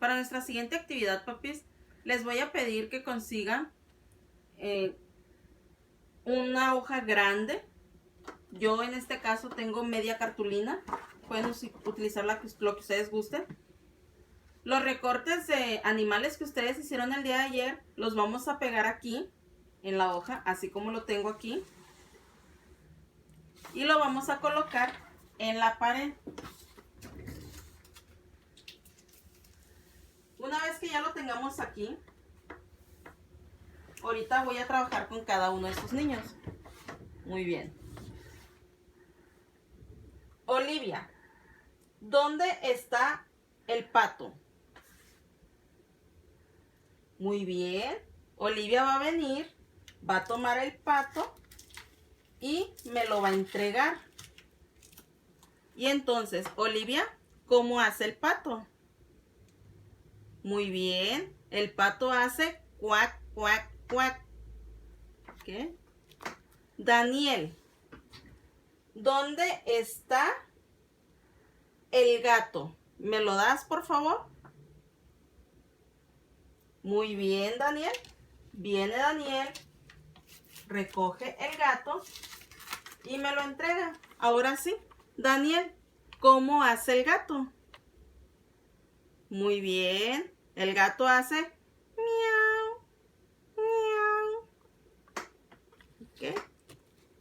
Para nuestra siguiente actividad, papis, les voy a pedir que consigan una hoja grande. Yo en este caso tengo media cartulina. Pueden utilizar lo que ustedes gusten. Los recortes de animales que ustedes hicieron el día de ayer los vamos a pegar aquí en la hoja, así como lo tengo aquí. Y lo vamos a colocar en la pared. Una vez que ya lo tengamos aquí, ahorita voy a trabajar con cada uno de estos niños. Muy bien. Olivia, ¿dónde está el pato? Muy bien. Olivia va a venir, va a tomar el pato y me lo va a entregar. Y entonces, Olivia, ¿cómo hace el pato? Muy bien. El pato hace cuac, cuac, cuac. ¿Qué? Daniel, ¿dónde está el gato? ¿Me lo das, por favor? Muy bien, Daniel. Viene Daniel, recoge el gato y me lo entrega. Ahora sí, Daniel, ¿cómo hace el gato? Muy bien. El gato hace miau, miau. ¿Qué?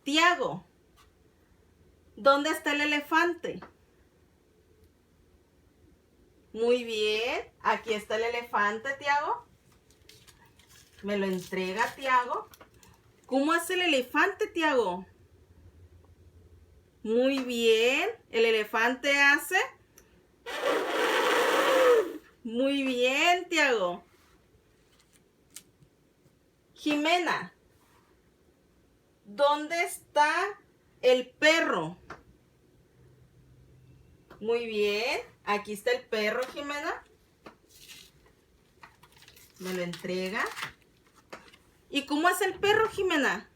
Tiago, ¿dónde está el elefante? Muy bien. Aquí está el elefante, Tiago. Me lo entrega, Tiago. ¿Cómo hace el elefante, Tiago? Muy bien. El elefante hace... Muy bien, Tiago. Jimena, ¿dónde está el perro? Muy bien. Aquí está el perro, Jimena. Me lo entrega. ¿Y cómo hace el perro, Jimena?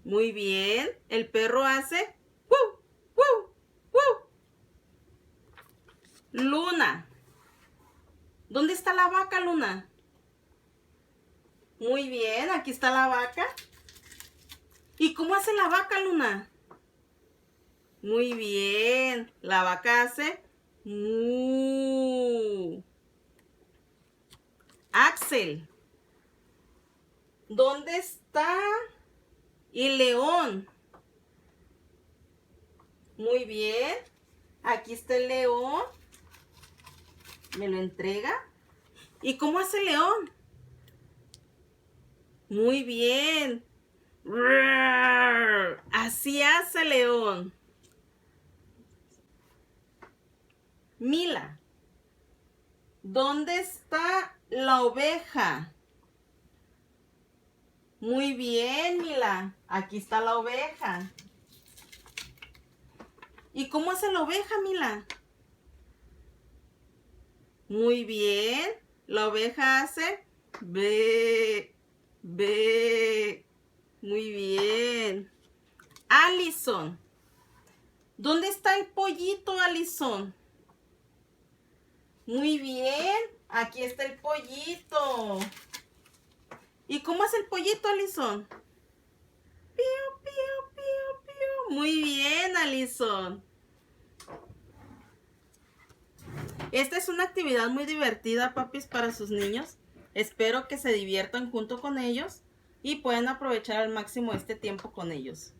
Muy bien. El perro hace... ¡Woo! ¡Woo! ¡Woo! Luna, ¿dónde está la vaca, Luna? Muy bien, aquí está la vaca. ¿Y cómo hace la vaca, Luna? Muy bien, la vaca hace mu. Axel, ¿dónde está el león? Muy bien, aquí está el león. Me lo entrega. ¿Y cómo hace el león? Muy bien. Así hace el león. Mila, ¿dónde está la oveja? Muy bien, Mila. Aquí está la oveja. ¿Y cómo hace la oveja, Mila? Muy bien. La oveja hace be, be. Muy bien. Alison, ¿dónde está el pollito, Alison? Muy bien. Aquí está el pollito. ¿Y cómo hace el pollito, Alison? Pío, pío, pío, pío. Muy bien, Alison. Esta es una actividad muy divertida, papis, para sus niños. Espero que se diviertan junto con ellos y puedan aprovechar al máximo este tiempo con ellos.